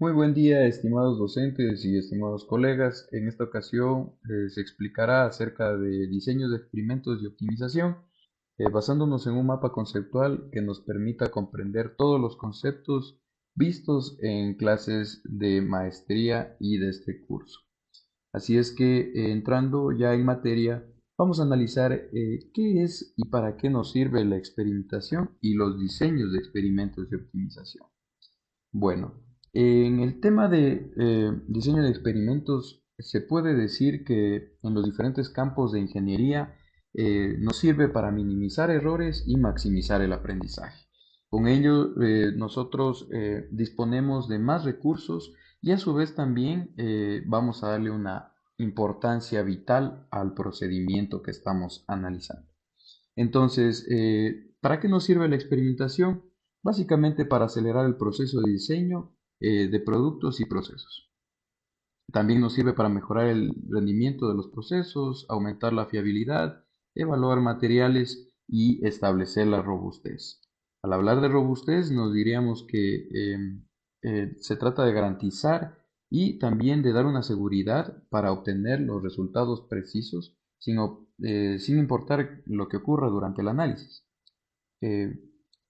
Muy buen día, estimados docentes y estimados colegas. En esta ocasión se explicará acerca de diseños de experimentos y optimización, basándonos en un mapa conceptual que nos permita comprender todos los conceptos vistos en clases de maestría y de este curso. Así es que entrando ya en materia, vamos a analizar qué es y para qué nos sirve la experimentación y los diseños de experimentos de optimización. Bueno, en el tema de diseño de experimentos, se puede decir que en los diferentes campos de ingeniería nos sirve para minimizar errores y maximizar el aprendizaje. Con ello, nosotros disponemos de más recursos y a su vez también vamos a darle una importancia vital al procedimiento que estamos analizando. Entonces, ¿para qué nos sirve la experimentación? Básicamente para acelerar el proceso de diseño de productos y procesos. También nos sirve para mejorar el rendimiento de los procesos, aumentar la fiabilidad, evaluar materiales y establecer la robustez. Al hablar de robustez, nos diríamos que se trata de garantizar y también de dar una seguridad para obtener los resultados precisos sin importar lo que ocurra durante el análisis. Eh,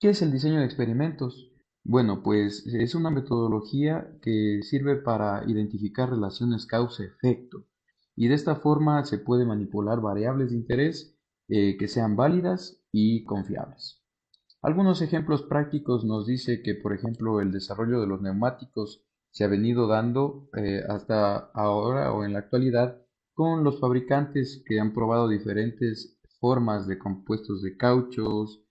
¿Qué es el diseño de experimentos? Bueno, pues es una metodología que sirve para identificar relaciones causa-efecto y de esta forma se puede manipular variables de interés que sean válidas y confiables. Algunos ejemplos prácticos nos dice que, por ejemplo, el desarrollo de los neumáticos se ha venido dando hasta ahora o en la actualidad con los fabricantes que han probado diferentes formas de compuestos de cauchos,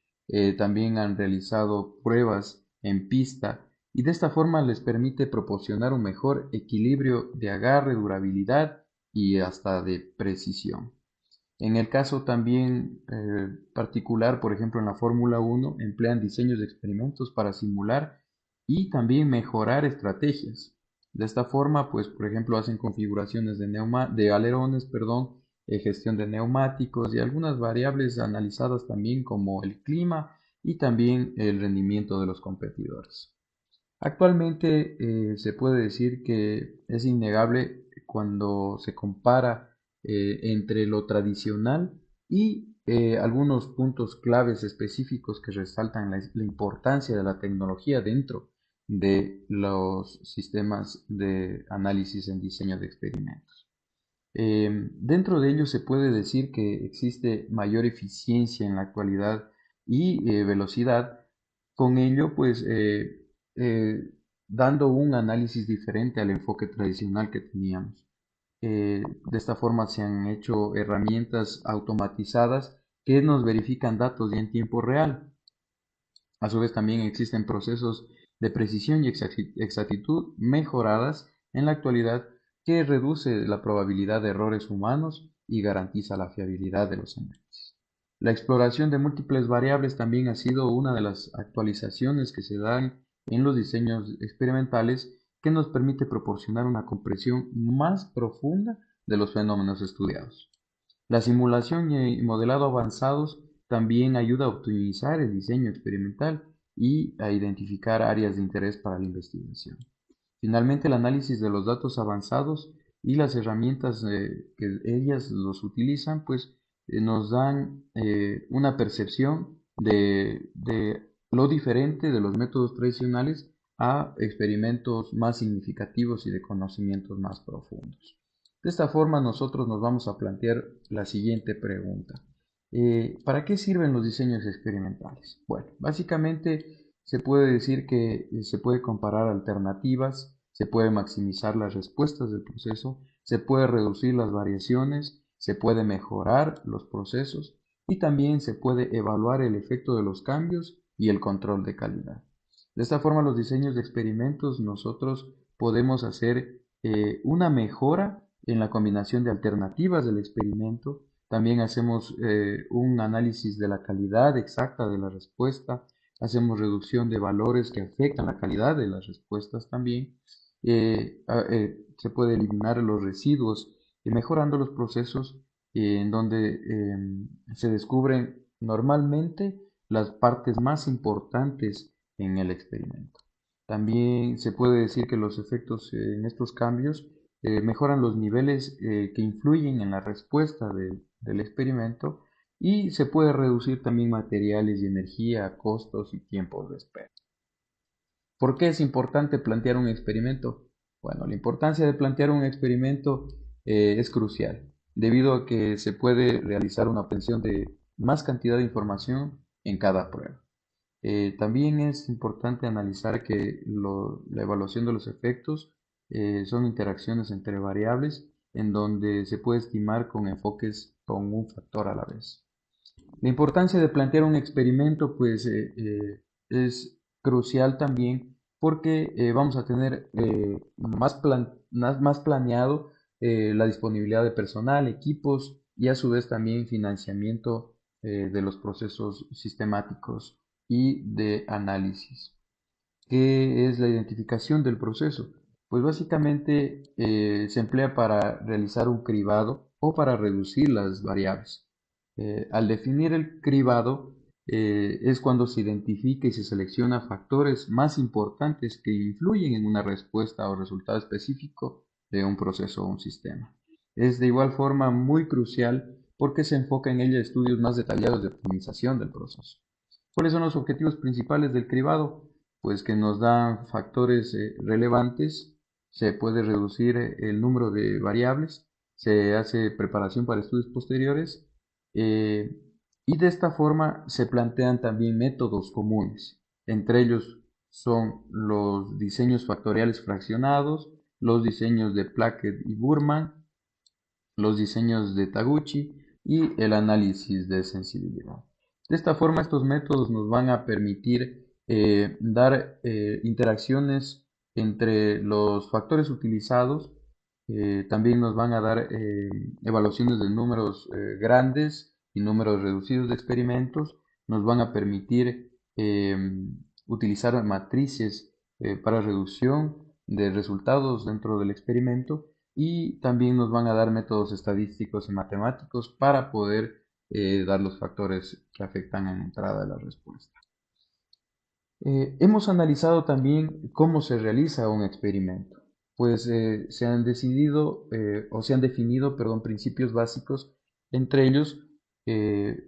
también han realizado pruebas en pista y de esta forma les permite proporcionar un mejor equilibrio de agarre, durabilidad y hasta de precisión. En el caso también particular, por ejemplo, en la Fórmula 1, emplean diseños de experimentos para simular y también mejorar estrategias. De esta forma, pues, por ejemplo, hacen configuraciones de alerones, perdón, gestión de neumáticos y algunas variables analizadas también como el clima y también el rendimiento de los competidores. Actualmente se puede decir que es innegable cuando se compara entre lo tradicional y algunos puntos claves específicos que resaltan la importancia de la tecnología dentro de los sistemas de análisis en diseño de experimentos. Dentro de ello se puede decir que existe mayor eficiencia en la actualidad y velocidad. Con ello, pues, eh, dando un análisis diferente al enfoque tradicional que teníamos. De esta forma se han hecho herramientas automatizadas que nos verifican datos ya en tiempo real. A su vez también existen procesos de precisión y exactitud mejoradas en la actualidad que reduce la probabilidad de errores humanos y garantiza la fiabilidad de los análisis. La exploración de múltiples variables también ha sido una de las actualizaciones que se dan en los diseños experimentales que nos permite proporcionar una comprensión más profunda de los fenómenos estudiados. La simulación y modelado avanzados también ayuda a optimizar el diseño experimental y a identificar áreas de interés para la investigación. Finalmente, el análisis de los datos avanzados y las herramientas que ellas los utilizan, pues nos dan una percepción de lo diferente de los métodos tradicionales a experimentos más significativos y de conocimientos más profundos. De esta forma, nosotros nos vamos a plantear la siguiente pregunta. ¿Para qué sirven los diseños experimentales? Bueno, básicamente se puede decir que se puede comparar alternativas, se puede maximizar las respuestas del proceso, se puede reducir las variaciones, se puede mejorar los procesos y también se puede evaluar el efecto de los cambios y el control de calidad. De esta forma, los diseños de experimentos nosotros podemos hacer una mejora en la combinación de alternativas del experimento. También hacemos un análisis de la calidad exacta de la respuesta, hacemos reducción de valores que afectan la calidad de las respuestas también. Se puede eliminar los residuos y mejorando los procesos en donde se descubren normalmente las partes más importantes en el experimento. También se puede decir que los efectos en estos cambios mejoran los niveles que influyen en la respuesta del experimento y se puede reducir también materiales y energía, costos y tiempos de espera. ¿Por qué es importante plantear un experimento? Bueno, la importancia de plantear un experimento es crucial, debido a que se puede realizar una obtención de más cantidad de información en cada prueba. También es importante analizar que la evaluación de los efectos son interacciones entre variables en donde se puede estimar con enfoques con un factor a la vez. La importancia de plantear un experimento pues es crucial también porque vamos a tener más planeado la disponibilidad de personal, equipos y a su vez también financiamiento de los procesos sistemáticos y de análisis. ¿Qué es la identificación del proceso? Pues básicamente se emplea para realizar un cribado o para reducir las variables. Al definir el cribado es cuando se identifica y se selecciona factores más importantes que influyen en una respuesta o resultado específico de un proceso o un sistema. Es de igual forma muy crucial porque se enfoca en ella estudios más detallados de optimización del proceso. ¿Cuáles son los objetivos principales del cribado? Pues que nos dan factores relevantes, se puede reducir el número de variables, se hace preparación para estudios posteriores eh, y de esta forma se plantean también métodos comunes. Entre ellos son los diseños factoriales fraccionados, los diseños de Plackett y Burman, los diseños de Taguchi y el análisis de sensibilidad. De esta forma, estos métodos nos van a permitir dar interacciones entre los factores utilizados, también nos van a dar evaluaciones de números grandes y números reducidos de experimentos, nos van a permitir utilizar matrices para reducción de resultados dentro del experimento y también nos van a dar métodos estadísticos y matemáticos para poder dar los factores que afectan en la entrada de la respuesta. Hemos analizado también cómo se realiza un experimento. Pues se han decidido o se han definido, perdón, principios básicos, entre ellos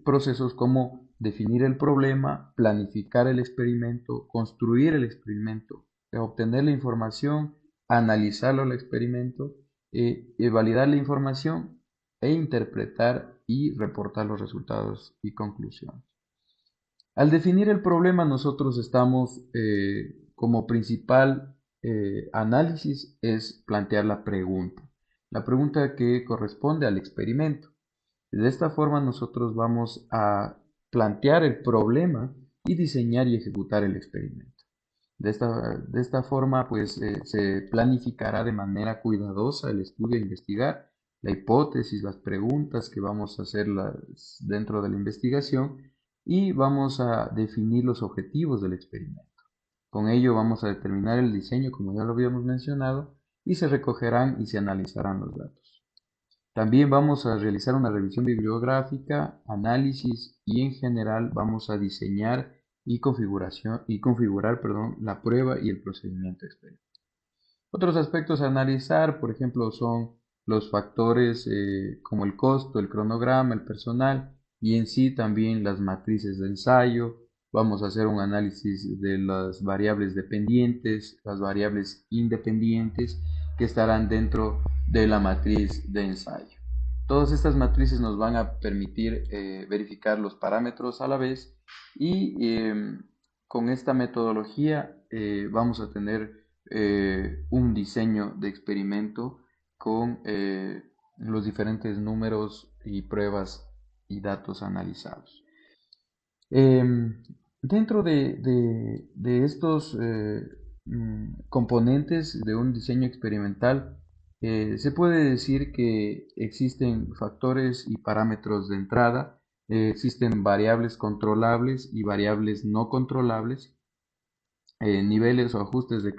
procesos como definir el problema, planificar el experimento, construir el experimento, obtener la información, analizarlo el experimento, validar la información e interpretar y reportar los resultados y conclusiones. Al definir el problema, nosotros estamos como principal análisis es plantear la pregunta que corresponde al experimento. De esta forma nosotros vamos a plantear el problema y diseñar y ejecutar el experimento. De esta forma, pues se planificará de manera cuidadosa el estudio a investigar, la hipótesis, las preguntas que vamos a hacer dentro de la investigación y vamos a definir los objetivos del experimento. Con ello vamos a determinar el diseño, como ya lo habíamos mencionado, y se recogerán y se analizarán los datos. También vamos a realizar una revisión bibliográfica, análisis y en general vamos a diseñar configurar, la prueba y el procedimiento experimental. Otros aspectos a analizar, por ejemplo, son los factores como el costo, el cronograma, el personal y en sí también las matrices de ensayo. Vamos a hacer un análisis de las variables dependientes, las variables independientes que estarán dentro de la matriz de ensayo. Todas estas matrices nos van a permitir verificar los parámetros a la vez y con esta metodología vamos a tener un diseño de experimento con los diferentes números y pruebas y datos analizados. Dentro de estos componentes de un diseño experimental, se puede decir que existen factores y parámetros de entrada, existen variables controlables y variables no controlables, niveles o ajustes de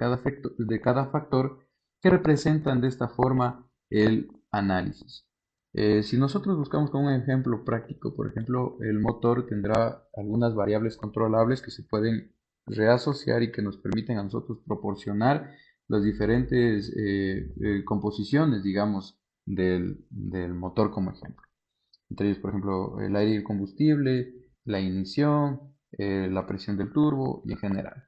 cada factor que representan de esta forma el análisis. Si nosotros buscamos con un ejemplo práctico, por ejemplo, el motor tendrá algunas variables controlables que se pueden reasociar y que nos permiten a nosotros proporcionar las diferentes composiciones, digamos, del motor como ejemplo. Entre ellos, por ejemplo, el aire y el combustible, la ignición, la presión del turbo y en general.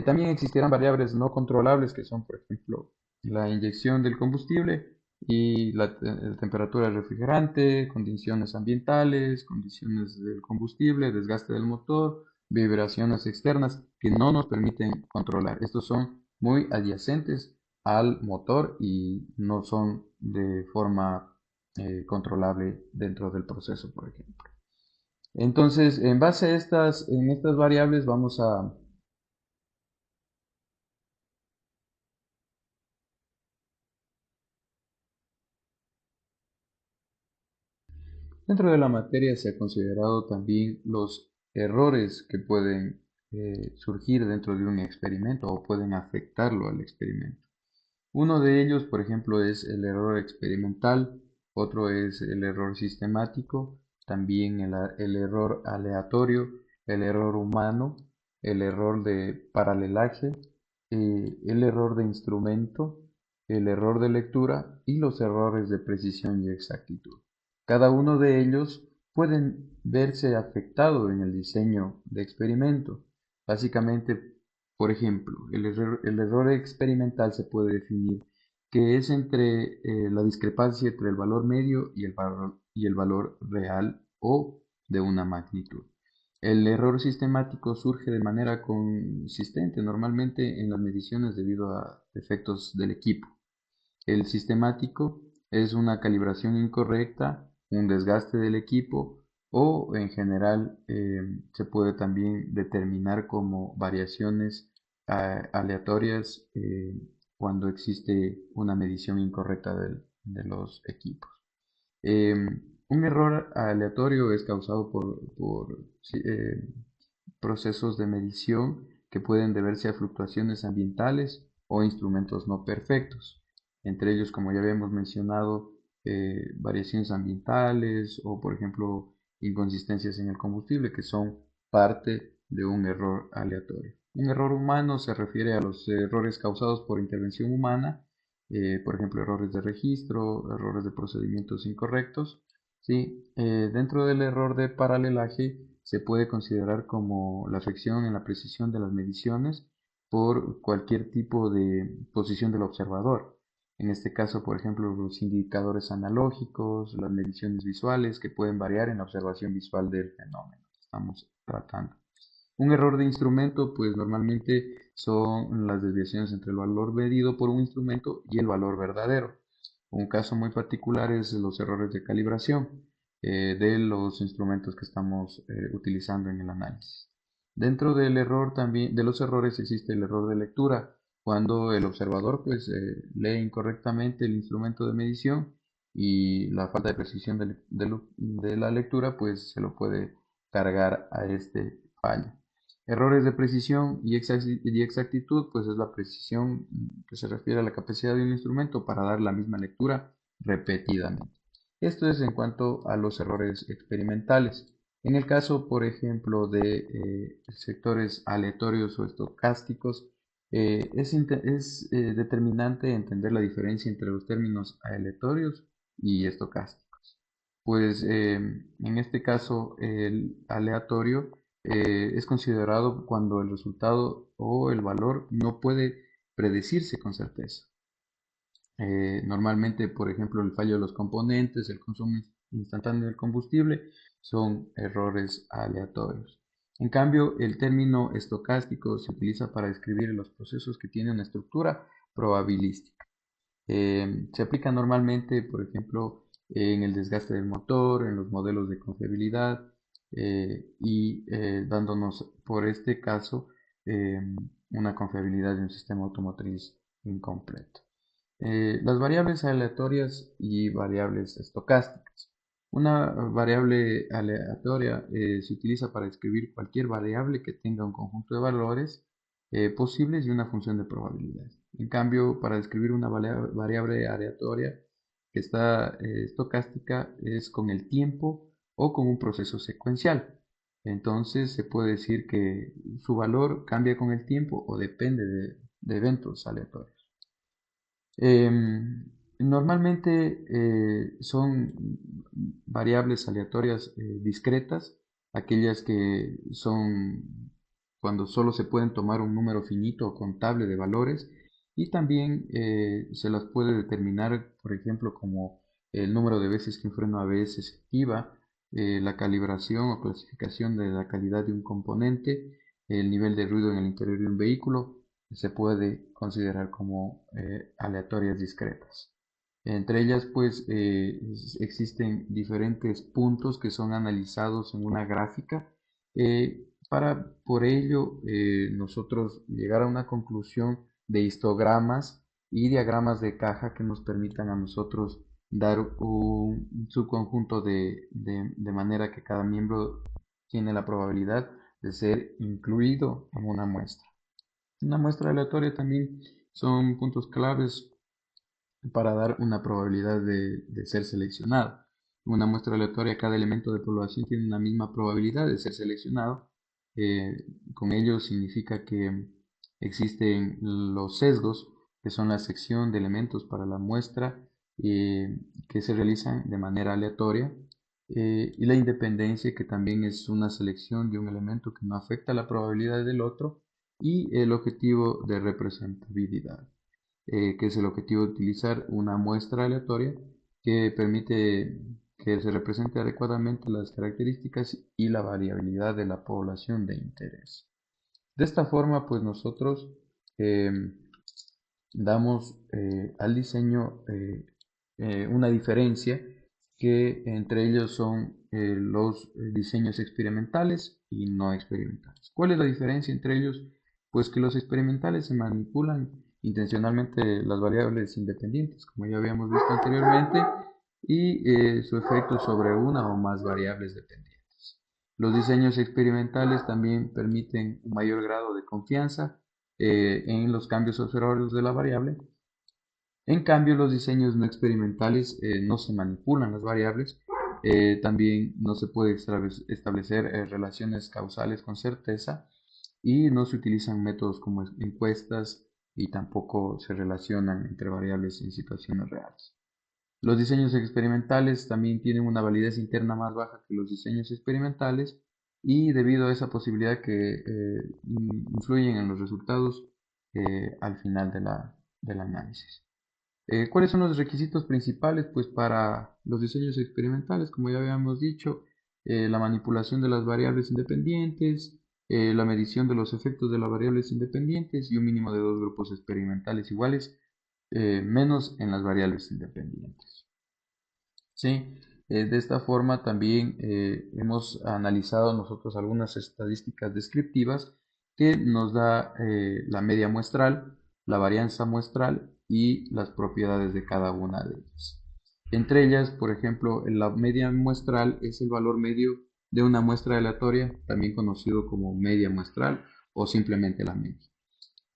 También existirán variables no controlables que son, por ejemplo, la inyección del combustible y la temperatura del refrigerante, condiciones ambientales, condiciones del combustible, desgaste del motor, vibraciones externas que no nos permiten controlar. Estos son muy adyacentes al motor y no son de forma controlable dentro del proceso, por ejemplo. Entonces, en base a en estas variables vamos a. Dentro de la materia se ha considerado también los errores que pueden surgir dentro de un experimento o pueden afectarlo al experimento. Uno de ellos, por ejemplo, es el error experimental, otro es el error sistemático, también el error aleatorio, el error humano, el error de paralelaje, el error de instrumento, el error de lectura y los errores de precisión y exactitud. Cada uno de ellos pueden verse afectado en el diseño de experimento. Básicamente, por ejemplo, el error experimental se puede definir que es entre la discrepancia entre el valor medio y el valor real o de una magnitud. El error sistemático surge de manera consistente normalmente en las mediciones debido a defectos del equipo. El sistemático es una calibración incorrecta, un desgaste del equipo o en general se puede también determinar como variaciones aleatorias cuando existe una medición incorrecta de los equipos. Un error aleatorio es causado por sí, procesos de medición que pueden deberse a fluctuaciones ambientales o instrumentos no perfectos. Entre ellos, como ya habíamos mencionado, variaciones ambientales o, por ejemplo, inconsistencias en el combustible que son parte de un error aleatorio. Un error humano se refiere a los errores causados por intervención humana, por ejemplo, errores de registro, errores de procedimientos incorrectos. ¿Sí? Dentro del error de paralelaje se puede considerar como la afección en la precisión de las mediciones por cualquier tipo de posición del observador. En este caso, por ejemplo, los indicadores analógicos, las mediciones visuales que pueden variar en la observación visual del fenómeno que estamos tratando. Un error de instrumento, pues normalmente son las desviaciones entre el valor medido por un instrumento y el valor verdadero. Un caso muy particular es los errores de calibración de los instrumentos que estamos utilizando en el análisis. Dentro del error también, de los errores existe el error de lectura, cuando el observador pues lee incorrectamente el instrumento de medición y la falta de precisión de la lectura pues se lo puede cargar a este fallo. Errores de precisión y exactitud, pues es la precisión que se refiere a la capacidad de un instrumento para dar la misma lectura repetidamente. Esto es en cuanto a los errores experimentales. En el caso, por ejemplo, de sectores aleatorios o estocásticos, es determinante entender la diferencia entre los términos aleatorios y estocásticos. Pues en este caso, el aleatorio es considerado cuando el resultado o el valor no puede predecirse con certeza. Normalmente, por ejemplo, el fallo de los componentes, el consumo instantáneo del combustible, son errores aleatorios. En cambio, el término estocástico se utiliza para describir los procesos que tienen una estructura probabilística. Se aplica normalmente, por ejemplo, en el desgaste del motor, en los modelos de confiabilidad y dándonos, por este caso, eh, una confiabilidad de un sistema automotriz incompleto. Las variables aleatorias y variables estocásticas. Una variable aleatoria se utiliza para describir cualquier variable que tenga un conjunto de valores posibles y una función de probabilidad. En cambio, para describir una variable aleatoria que está estocástica es con el tiempo o con un proceso secuencial. Entonces se puede decir que su valor cambia con el tiempo o depende de eventos aleatorios. Normalmente son variables aleatorias discretas, aquellas que son cuando solo se pueden tomar un número finito o contable de valores, y también se las puede determinar, por ejemplo, como el número de veces que un freno ABS se activa, la calibración o clasificación de la calidad de un componente, el nivel de ruido en el interior de un vehículo, se puede considerar como aleatorias discretas. Entre ellas, pues, existen diferentes puntos que son analizados en una gráfica para, por ello, nosotros llegar a una conclusión de histogramas y diagramas de caja que nos permitan a nosotros dar un subconjunto de manera que cada miembro tiene la probabilidad de ser incluido en una muestra. Una muestra aleatoria también son puntos claves para dar una probabilidad de ser seleccionado. Una muestra aleatoria, cada elemento de población tiene una misma probabilidad de ser seleccionado. Eh, con ello significa que existen los sesgos, que son la sección de elementos para la muestra que se realizan de manera aleatoria, y la independencia, que también es una selección de un elemento que no afecta la probabilidad del otro, y el objetivo de representabilidad, que es el objetivo de utilizar una muestra aleatoria que permite que se represente adecuadamente las características y la variabilidad de la población de interés. De esta forma, pues nosotros eh, damos al diseño una diferencia, que entre ellos son los diseños experimentales y no experimentales. ¿Cuál es la diferencia entre ellos? Pues que los experimentales se manipulan intencionalmente las variables independientes, como ya habíamos visto anteriormente, y su efecto sobre una o más variables dependientes. Los diseños experimentales también permiten un mayor grado de confianza en los cambios observables de la variable. En cambio, los diseños no experimentales no se manipulan las variables, también no se puede establecer relaciones causales con certeza, y no se utilizan métodos como encuestas, y tampoco se relacionan entre variables en situaciones reales. Los diseños experimentales también tienen una validez interna más baja que los diseños experimentales, y debido a esa posibilidad que influyen en los resultados al final del análisis. ¿Cuáles son los requisitos principales? Pues para los diseños experimentales, como ya habíamos dicho, la manipulación de las variables independientes, la medición de los efectos de las variables independientes y un mínimo de dos grupos experimentales iguales, menos en las variables independientes. Sí, de esta forma también hemos analizado nosotros algunas estadísticas descriptivas que nos da la media muestral, la varianza muestral y las propiedades de cada una de ellas. Entre ellas, por ejemplo, la media muestral es el valor medio de una muestra aleatoria, también conocido como media muestral o simplemente la media.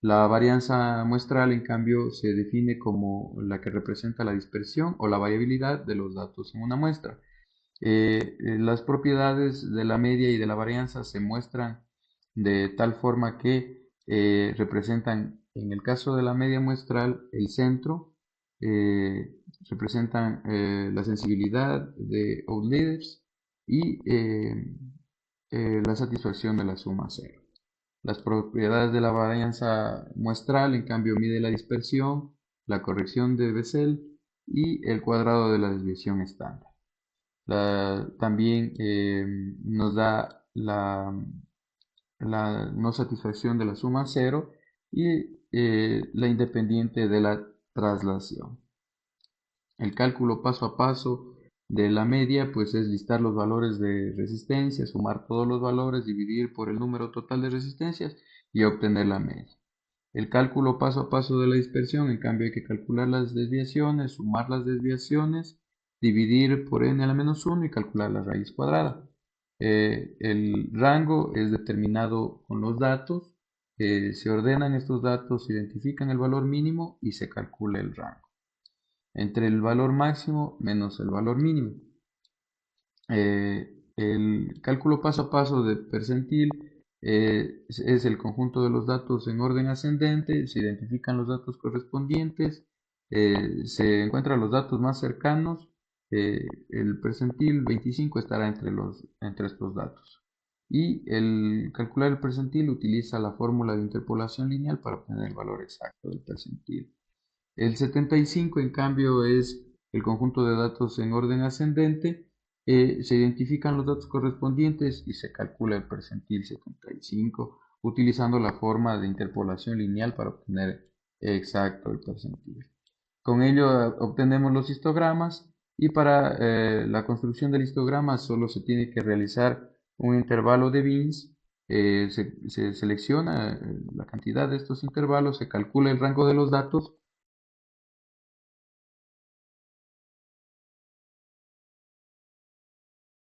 La varianza muestral, en cambio, se define como la que representa la dispersión o la variabilidad de los datos en una muestra. Las propiedades de la media y de la varianza se muestran de tal forma que representan, en el caso de la media muestral, el centro, representan la sensibilidad de outliers y la satisfacción de la suma cero. Las propiedades de la varianza muestral, en cambio, mide la dispersión, la corrección de Bessel y el cuadrado de la desviación estándar. También nos da la no satisfacción de la suma cero y la independiente de la traslación. El cálculo paso a paso de la media, pues es listar los valores de resistencia, sumar todos los valores, dividir por el número total de resistencias y obtener la media. El cálculo paso a paso de la dispersión, en cambio, hay que calcular las desviaciones, sumar las desviaciones, dividir por n a la menos 1 y calcular la raíz cuadrada. El rango es determinado con los datos, se ordenan estos datos, se identifican el valor mínimo y se calcula el rango entre el valor máximo menos el valor mínimo. El cálculo paso a paso de percentil es el conjunto de los datos en orden ascendente, se identifican los datos correspondientes, se encuentran los datos más cercanos, el percentil 25 estará entre estos datos. Y el calcular el percentil utiliza la fórmula de interpolación lineal para obtener el valor exacto del percentil. El 75, en cambio, es el conjunto de datos en orden ascendente. Se identifican los datos correspondientes y se calcula el percentil 75 utilizando la forma de interpolación lineal para obtener exacto el percentil. Con ello obtenemos los histogramas y para la construcción del histograma solo se tiene que realizar un intervalo de bins. Se selecciona la cantidad de estos intervalos, se calcula el rango de los datos